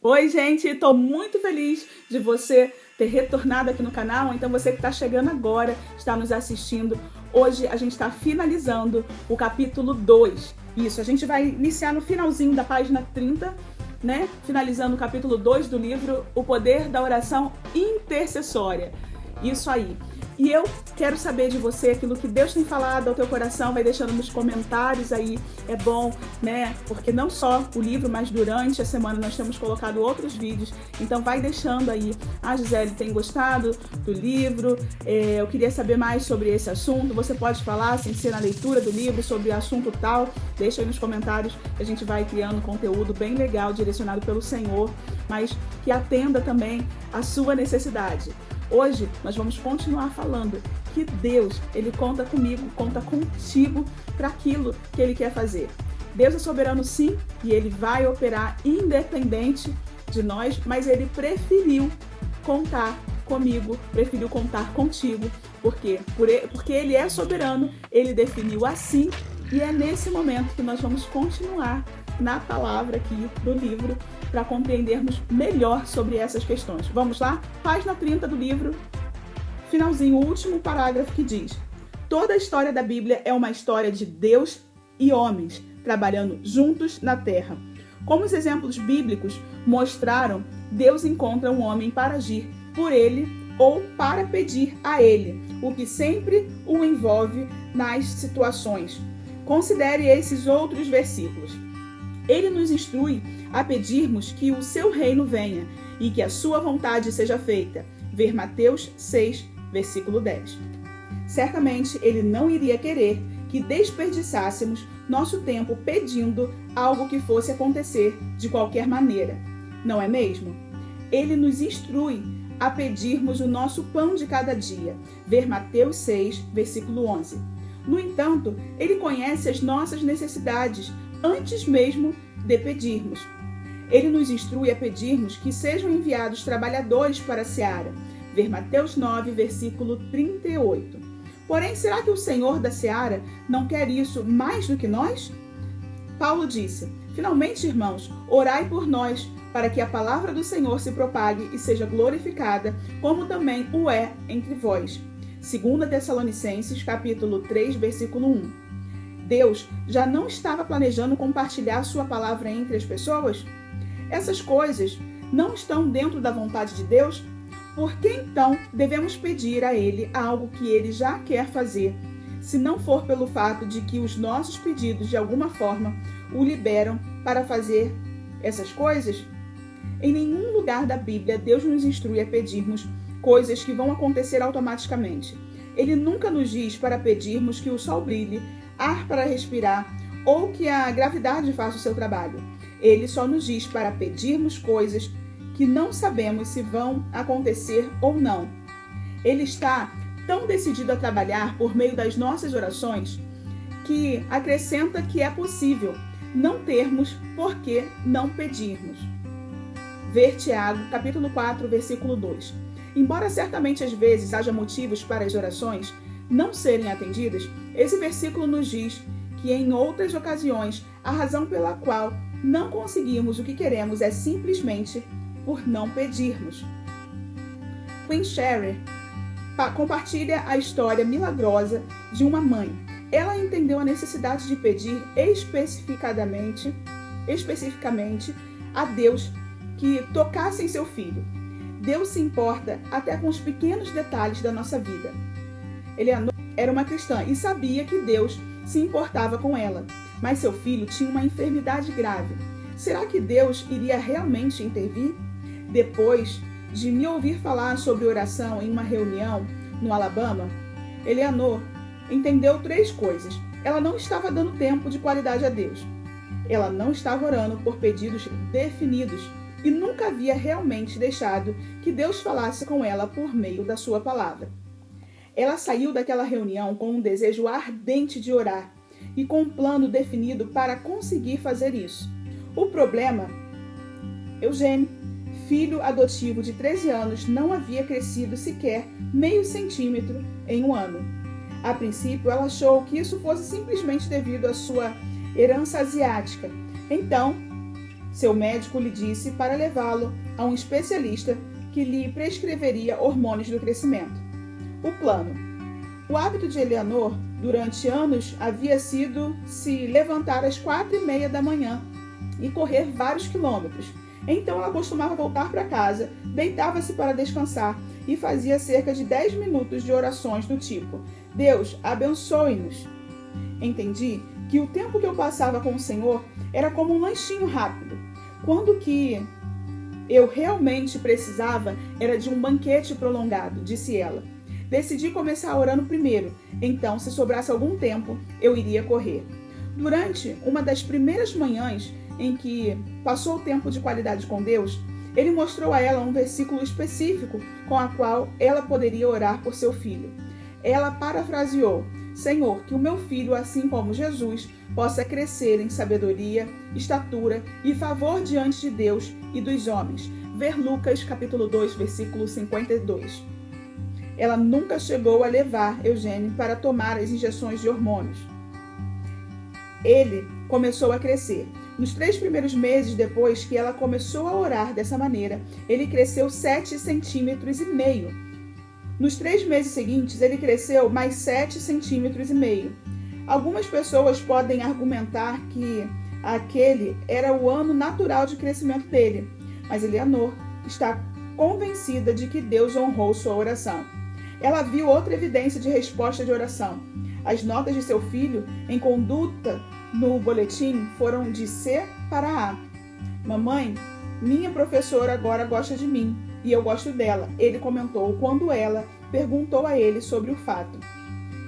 Oi, gente, estou muito feliz de você ter retornado aqui no canal. Então você que está chegando agora, está nos assistindo. Hoje a gente está finalizando o capítulo 2. Isso, a gente vai iniciar no finalzinho da página 30, né? Finalizando o capítulo 2 do livro O Poder da Oração Intercessória. Isso aí. E eu quero saber de você aquilo que Deus tem falado ao teu coração, vai deixando nos comentários aí, é bom, né? Porque não só o livro, mas durante a semana nós temos colocado outros vídeos, então vai deixando aí. Gisele, tem gostado do livro? Eu queria saber mais sobre esse assunto, você pode falar, sem ser na leitura do livro, sobre assunto tal, deixa aí nos comentários, que a gente vai criando conteúdo bem legal, direcionado pelo Senhor, mas que atenda também a sua necessidade. Hoje nós vamos continuar falando que Deus, Ele conta comigo, conta contigo para aquilo que Ele quer fazer. Deus é soberano sim e Ele vai operar independente de nós, mas Ele preferiu contar comigo, preferiu contar contigo. Por quê? Porque Ele é soberano, Ele definiu assim e é nesse momento que nós vamos continuar na palavra aqui do livro para compreendermos melhor sobre essas questões. Vamos lá? Página 30 do livro, finalzinho, o último parágrafo que diz: toda a história da Bíblia é uma história de Deus e homens trabalhando juntos na terra. Como os exemplos bíblicos mostraram, Deus encontra um homem para agir por ele ou para pedir a ele, o que sempre o envolve nas situações. Considere esses outros versículos. Ele nos instrui a pedirmos que o seu reino venha e que a sua vontade seja feita. Ver Mateus 6, versículo 10. Certamente ele não iria querer que desperdiçássemos nosso tempo pedindo algo que fosse acontecer de qualquer maneira, não é mesmo? Ele nos instrui a pedirmos o nosso pão de cada dia. Ver Mateus 6, versículo 11. No entanto, ele conhece as nossas necessidades antes mesmo de pedirmos. Ele nos instrui a pedirmos que sejam enviados trabalhadores para a seara. Ver Mateus 9, versículo 38. Porém, será que o Senhor da seara não quer isso mais do que nós? Paulo disse: finalmente, irmãos, orai por nós, para que a palavra do Senhor se propague e seja glorificada, como também o é entre vós. 2 Tessalonicenses, capítulo 3, versículo 1. Deus já não estava planejando compartilhar sua palavra entre as pessoas? Essas coisas não estão dentro da vontade de Deus? Por que então devemos pedir a Ele algo que Ele já quer fazer, se não for pelo fato de que os nossos pedidos de alguma forma o liberam para fazer essas coisas? Em nenhum lugar da Bíblia Deus nos instrui a pedirmos coisas que vão acontecer automaticamente. Ele nunca nos diz para pedirmos que o sol brilhe, ar para respirar ou que a gravidade faça o seu trabalho. Ele só nos diz para pedirmos coisas que não sabemos se vão acontecer ou não. Ele está tão decidido a trabalhar por meio das nossas orações que acrescenta que é possível não termos por que não pedirmos. Ver Tiago, capítulo 4, versículo 2. Embora certamente às vezes haja motivos para as orações não serem atendidas, esse versículo nos diz que em outras ocasiões a razão pela qual não conseguimos o que queremos é simplesmente por não pedirmos. Queen Sherry compartilha a história milagrosa de uma mãe. Ela entendeu a necessidade de pedir especificamente a Deus que tocasse em seu filho. Deus se importa até com os pequenos detalhes da nossa vida. Eleanor era uma cristã e sabia que Deus se importava com ela, mas seu filho tinha uma enfermidade grave. Será que Deus iria realmente intervir? Depois de me ouvir falar sobre oração em uma reunião no Alabama, Eleanor entendeu 3 coisas. Ela não estava dando tempo de qualidade a Deus. Ela não estava orando por pedidos definidos e nunca havia realmente deixado que Deus falasse com ela por meio da sua palavra. Ela saiu daquela reunião com um desejo ardente de orar e com um plano definido para conseguir fazer isso. O problema, Eugênio, filho adotivo de 13 anos, não havia crescido sequer meio centímetro em um ano. A princípio, ela achou que isso fosse simplesmente devido à sua herança asiática. Então, Seu médico lhe disse para levá-lo a um especialista que lhe prescreveria hormônios do crescimento. O plano. O hábito de Eleanor, durante anos, havia sido se levantar às 4:30 da manhã e correr vários quilômetros. Então ela costumava voltar para casa, deitava-se para descansar e fazia cerca de 10 minutos de orações do tipo: Deus, abençoe-nos. Entendi que o tempo que eu passava com o Senhor era como um lanchinho rápido. Quando que eu realmente precisava era de um banquete prolongado, disse ela. Decidi começar orando primeiro, então, se sobrasse algum tempo, eu iria correr. Durante uma das primeiras manhãs em que passou o tempo de qualidade com Deus, ele mostrou a ela um versículo específico com a qual ela poderia orar por seu filho. Ela parafraseou: Senhor, que o meu filho, assim como Jesus, possa crescer em sabedoria, estatura e favor diante de Deus e dos homens. Ver Lucas, capítulo 2, versículo 52. Ela nunca chegou a levar Eugênio para tomar as injeções de hormônios. Ele começou a crescer. Nos 3 primeiros meses depois que ela começou a orar dessa maneira, ele cresceu 7,5 centímetros. Nos 3 meses seguintes, ele cresceu mais 7,5 centímetros. Algumas pessoas podem argumentar que aquele era o ano natural de crescimento dele, mas Eleanor está convencida de que Deus honrou sua oração. Ela viu outra evidência de resposta de oração. As notas de seu filho em conduta no boletim foram de C para A. Mamãe, minha professora agora gosta de mim e eu gosto dela, ele comentou quando ela perguntou a ele sobre o fato.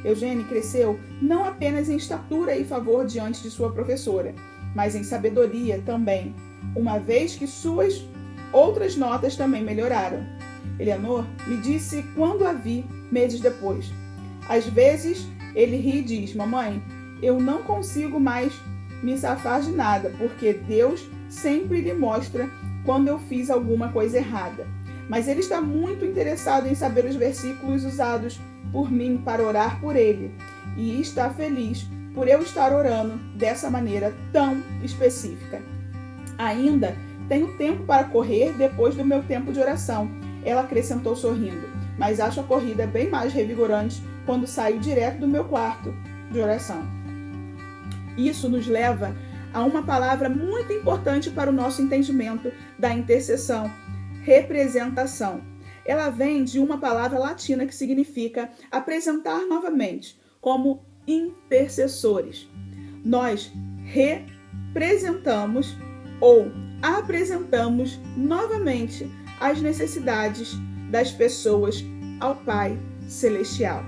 Eugênio cresceu não apenas em estatura e favor diante de sua professora, mas em sabedoria também, uma vez que suas outras notas também melhoraram. Eleanor me disse quando a vi meses depois. Às vezes ele ri e diz: Mamãe, eu não consigo mais me safar de nada, porque Deus sempre lhe mostra quando eu fiz alguma coisa errada. Mas ele está muito interessado em saber os versículos usados por mim para orar por ele, e está feliz por eu estar orando dessa maneira tão específica. Ainda tenho tempo para correr depois do meu tempo de oração, ela acrescentou sorrindo, mas acho a corrida bem mais revigorante quando saio direto do meu quarto de oração. Isso nos leva a uma palavra muito importante para o nosso entendimento da intercessão: representação. Ela vem de uma palavra latina que significa apresentar novamente, como intercessores. Nós representamos ou apresentamos novamente as necessidades das pessoas ao Pai Celestial.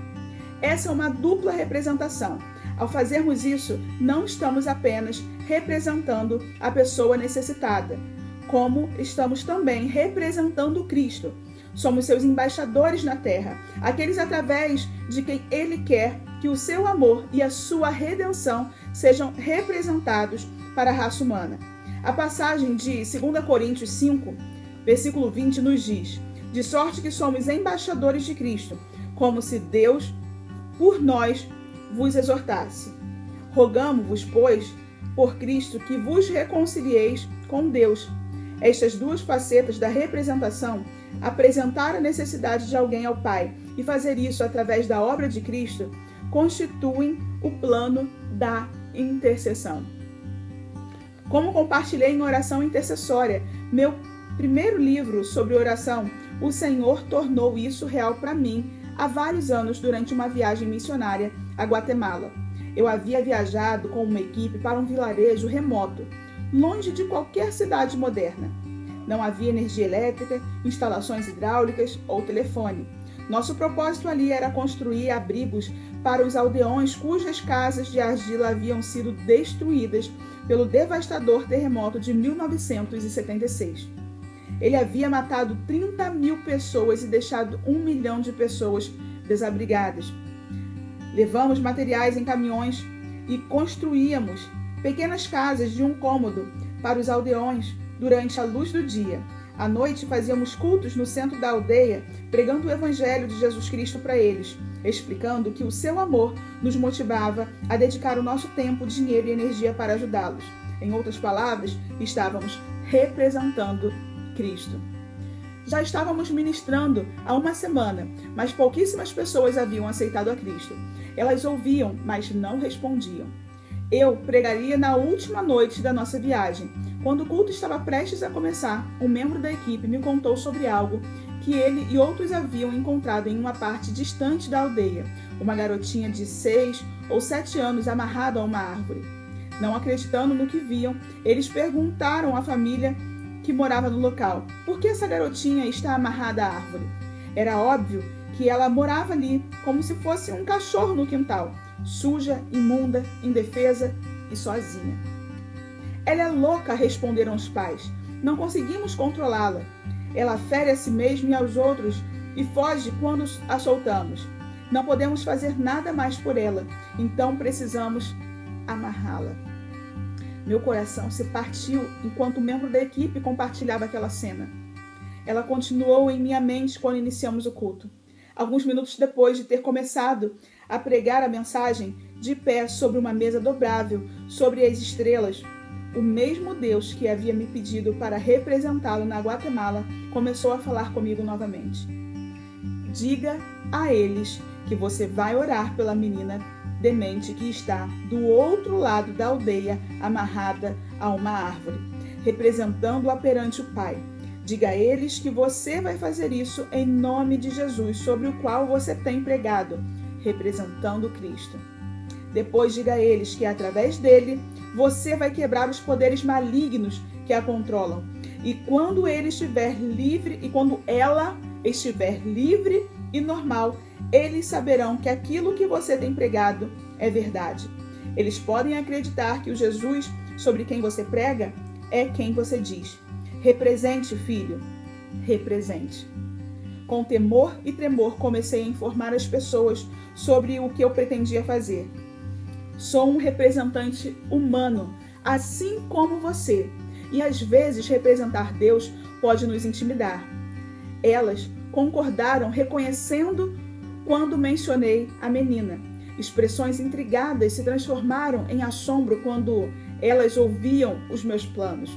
Essa é uma dupla representação. Ao fazermos isso, não estamos apenas representando a pessoa necessitada, como estamos também representando Cristo. Somos seus embaixadores na terra, aqueles através de quem Ele quer que o seu amor e a sua redenção sejam representados para a raça humana. A passagem de 2 Coríntios 5, versículo 20 nos diz: de sorte que somos embaixadores de Cristo, como se Deus, por nós, vos exortasse. Rogamo-vos, pois, por Cristo, que vos reconcilieis com Deus. Estas duas facetas da representação, apresentar a necessidade de alguém ao Pai e fazer isso através da obra de Cristo, constituem o plano da intercessão. Como compartilhei em oração intercessória, meu primeiro livro sobre oração, o Senhor tornou isso real para mim há vários anos durante uma viagem missionária a Guatemala. Eu havia viajado com uma equipe para um vilarejo remoto, longe de qualquer cidade moderna. Não havia energia elétrica, instalações hidráulicas ou telefone. Nosso propósito ali era construir abrigos para os aldeões cujas casas de argila haviam sido destruídas pelo devastador terremoto de 1976. Ele havia matado 30.000 pessoas e deixado 1 milhão de pessoas desabrigadas. Levamos materiais em caminhões e construíamos pequenas casas de um cômodo para os aldeões durante a luz do dia. À noite fazíamos cultos no centro da aldeia, pregando o evangelho de Jesus Cristo para eles, explicando que o seu amor nos motivava a dedicar o nosso tempo, dinheiro e energia para ajudá-los. Em outras palavras, estávamos representando Cristo. Já estávamos ministrando há uma semana, mas pouquíssimas pessoas haviam aceitado a Cristo. Elas ouviam, mas não respondiam. Eu pregaria na última noite da nossa viagem. Quando o culto estava prestes a começar, um membro da equipe me contou sobre algo que ele e outros haviam encontrado em uma parte distante da aldeia. Uma garotinha de 6 ou 7 anos amarrada a uma árvore. Não acreditando no que viam, eles perguntaram à família que morava no local: por que essa garotinha está amarrada à árvore? Era óbvio que ela morava ali como se fosse um cachorro no quintal, suja, imunda, indefesa e sozinha. Ela é louca, responderam os pais. Não conseguimos controlá-la. Ela fere a si mesma e aos outros e foge quando a soltamos. Não podemos fazer nada mais por ela, então precisamos amarrá-la. Meu coração se partiu enquanto o membro da equipe compartilhava aquela cena. Ela continuou em minha mente quando iniciamos o culto. Alguns minutos depois de ter começado a pregar a mensagem, de pé sobre uma mesa dobrável, sobre as estrelas, o mesmo Deus que havia me pedido para representá-lo na Guatemala começou a falar comigo novamente. Diga a eles que você vai orar pela menina demente que está do outro lado da aldeia, amarrada a uma árvore, representando-a perante o Pai. Diga a eles que você vai fazer isso em nome de Jesus, sobre o qual você tem pregado, representando Cristo. Depois diga a eles que através dele, você vai quebrar os poderes malignos que a controlam. E quando ele estiver livre, e quando ela estiver livre e normal, eles saberão que aquilo que você tem pregado é verdade. Eles podem acreditar que o Jesus sobre quem você prega é quem você diz. Represente, filho, represente. Com temor e tremor, comecei a informar as pessoas sobre o que eu pretendia fazer. Sou um representante humano, assim como você, e às vezes representar Deus pode nos intimidar. Elas concordaram, reconhecendo quando mencionei a menina. Expressões intrigadas se transformaram em assombro quando elas ouviam os meus planos.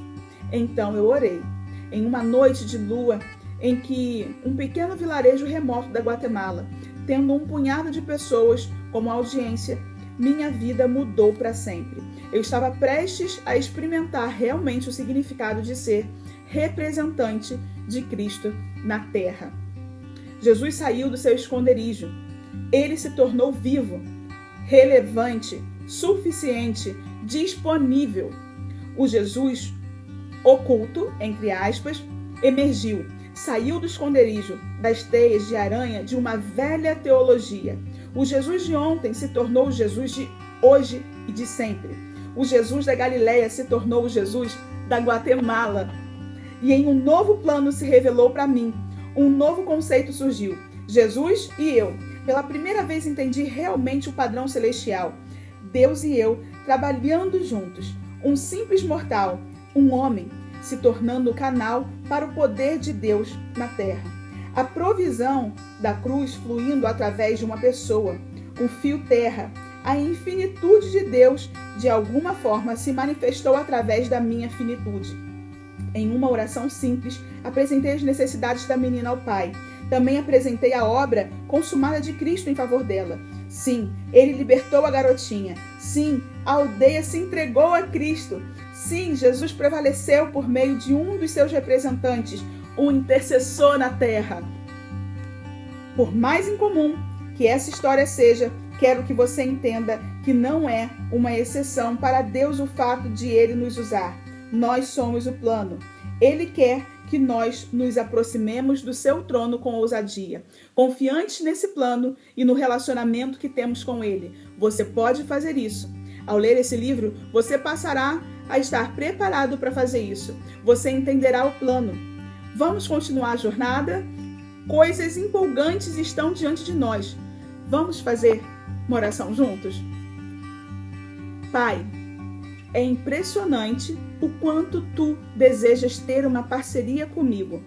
Então eu orei. Em uma noite de lua, em que um pequeno vilarejo remoto da Guatemala, tendo um punhado de pessoas como audiência, minha vida mudou para sempre. Eu estava prestes a experimentar realmente o significado de ser representante de Cristo na terra. Jesus saiu do seu esconderijo. Ele se tornou vivo, relevante, suficiente, disponível. O Jesus oculto, entre aspas, emergiu, saiu do esconderijo, das teias de aranha de uma velha teologia. O Jesus de ontem se tornou o Jesus de hoje e de sempre. O Jesus da Galileia se tornou o Jesus da Guatemala. E em um novo plano se revelou para mim. Um novo conceito surgiu. Jesus e eu. Pela primeira vez entendi realmente o padrão celestial. Deus e eu trabalhando juntos. Um simples mortal, um homem, se tornando o canal para o poder de Deus na terra. A provisão da cruz fluindo através de uma pessoa, um fio terra. A infinitude de Deus, de alguma forma, se manifestou através da minha finitude. Em uma oração simples, apresentei as necessidades da menina ao Pai. Também apresentei a obra consumada de Cristo em favor dela. Sim, ele libertou a garotinha. Sim, a aldeia se entregou a Cristo. Sim, Jesus prevaleceu por meio de um dos seus representantes, um intercessor na terra. Por mais incomum que essa história seja, quero que você entenda que não é uma exceção para Deus o fato de ele nos usar. Nós somos o plano. Ele quer que nós nos aproximemos do seu trono com ousadia, confiantes nesse plano e no relacionamento que temos com ele. Você pode fazer isso. Ao ler esse livro, você passará a estar preparado para fazer isso. Você entenderá o plano. Vamos continuar a jornada? Coisas empolgantes estão diante de nós. Vamos fazer uma oração juntos? Pai, é impressionante o quanto tu desejas ter uma parceria comigo.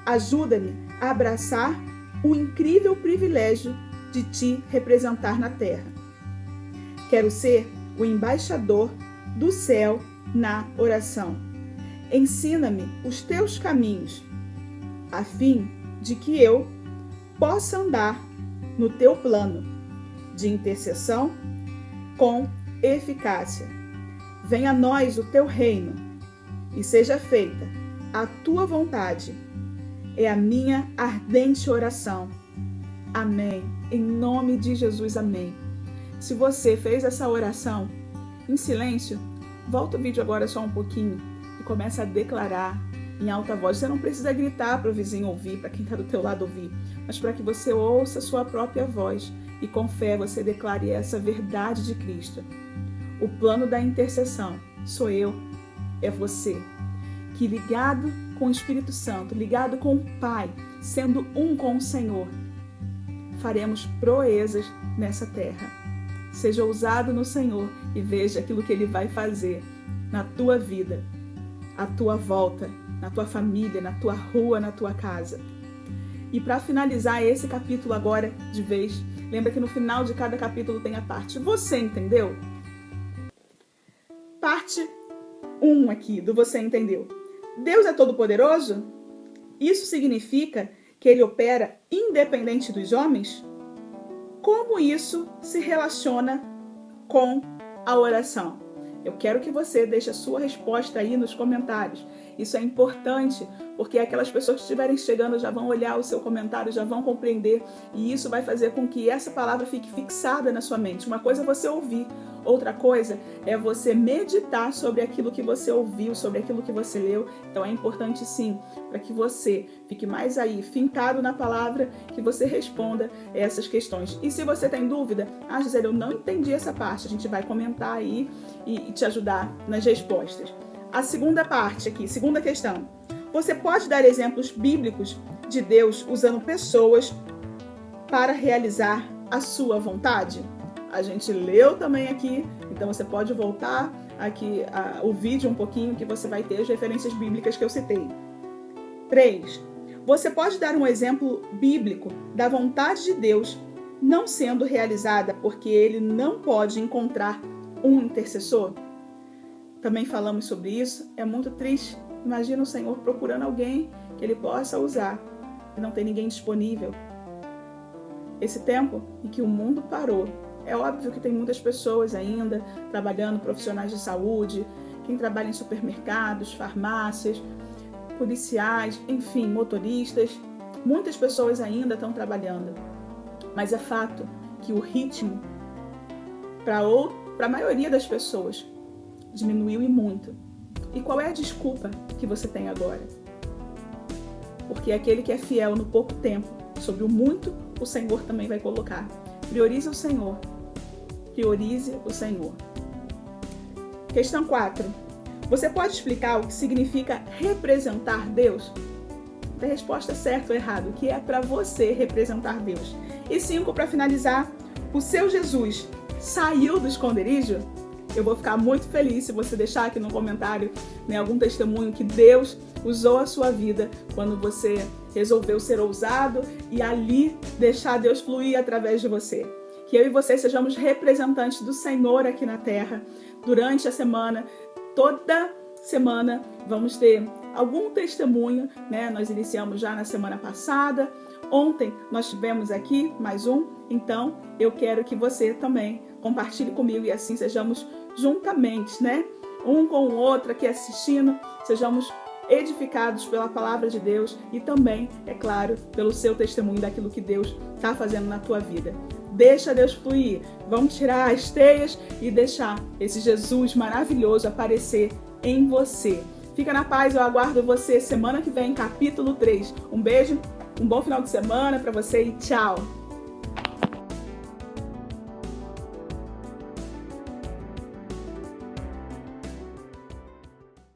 Ajuda-me a abraçar o incrível privilégio de te representar na terra. Quero ser o embaixador do céu na oração. ensina-me os teus caminhos, a fim de que eu possa andar no teu plano de intercessão com eficácia. Venha a nós o teu reino e seja feita a tua vontade. É a minha ardente oração. Amém. Em nome de Jesus, amém. Se você fez essa oração em silêncio, volta o vídeo agora só um pouquinho e começa a declarar em alta voz. Você não precisa gritar para o vizinho ouvir, para quem está do teu lado ouvir, mas para que você ouça a sua própria voz e com fé você declare essa verdade de Cristo. O plano da intercessão sou eu, é você, que ligado com o Espírito Santo, ligado com o Pai, sendo um com o Senhor, faremos proezas nessa terra. Seja ousado no Senhor e veja aquilo que Ele vai fazer na tua vida, à tua volta, na tua família, na tua rua, na tua casa. E para finalizar esse capítulo agora de vez, lembra que no final de cada capítulo tem a parte. Você entendeu? Parte 1 aqui do Você Entendeu. Deus é todo-poderoso? Isso significa que Ele opera independente dos homens? Como isso se relaciona com a oração? Eu quero que você deixe a sua resposta aí nos comentários. Isso é importante, porque aquelas pessoas que estiverem chegando já vão olhar o seu comentário, já vão compreender, e isso vai fazer com que essa palavra fique fixada na sua mente. Uma coisa é você ouvir, outra coisa é você meditar sobre aquilo que você ouviu, sobre aquilo que você leu. Então é importante sim, para que você fique mais aí, fincado na palavra, que você responda essas questões. E se você tem dúvida, Gisele, eu não entendi essa parte, a gente vai comentar aí e te ajudar nas respostas. A segunda parte aqui, segunda questão. Você pode dar exemplos bíblicos de Deus usando pessoas para realizar a sua vontade? A gente leu também aqui, então você pode voltar aqui o vídeo um pouquinho que você vai ter as referências bíblicas que eu citei. 3. Você pode dar um exemplo bíblico da vontade de Deus não sendo realizada porque Ele não pode encontrar um intercessor? Também falamos sobre isso. É muito triste. Imagina o Senhor procurando alguém que Ele possa usar e não tem ninguém disponível. Esse tempo em que o mundo parou, é óbvio que tem muitas pessoas ainda trabalhando, profissionais de saúde, quem trabalha em supermercados, farmácias, policiais, enfim, motoristas. Muitas pessoas ainda estão trabalhando. Mas é fato que o ritmo, para a maioria das pessoas, diminuiu e muito. E qual é a desculpa que você tem agora? Porque aquele que é fiel no pouco tempo, sobre o muito, o Senhor também vai colocar. Priorize o Senhor. Priorize o Senhor. Questão 4. Você pode explicar o que significa representar Deus? A resposta é certo ou errado, o que é para você representar Deus. E 5, para finalizar, o seu Jesus saiu do esconderijo? Eu vou ficar muito feliz se você deixar aqui no comentário, algum testemunho que Deus usou a sua vida quando você resolveu ser ousado e ali deixar Deus fluir através de você. Que eu e você sejamos representantes do Senhor aqui na terra. Durante a semana, toda semana, vamos ter algum testemunho, Nós iniciamos já na semana passada. Ontem nós tivemos aqui mais um. Então, eu quero que você também compartilhe comigo e assim sejamos juntamente, um com o outro aqui assistindo, sejamos edificados pela palavra de Deus e também, é claro, pelo seu testemunho daquilo que Deus está fazendo na tua vida. Deixa Deus fluir. Vamos tirar as teias e deixar esse Jesus maravilhoso aparecer em você. Fica na paz, eu aguardo você semana que vem, capítulo 3. Um beijo, um bom final de semana para você e tchau!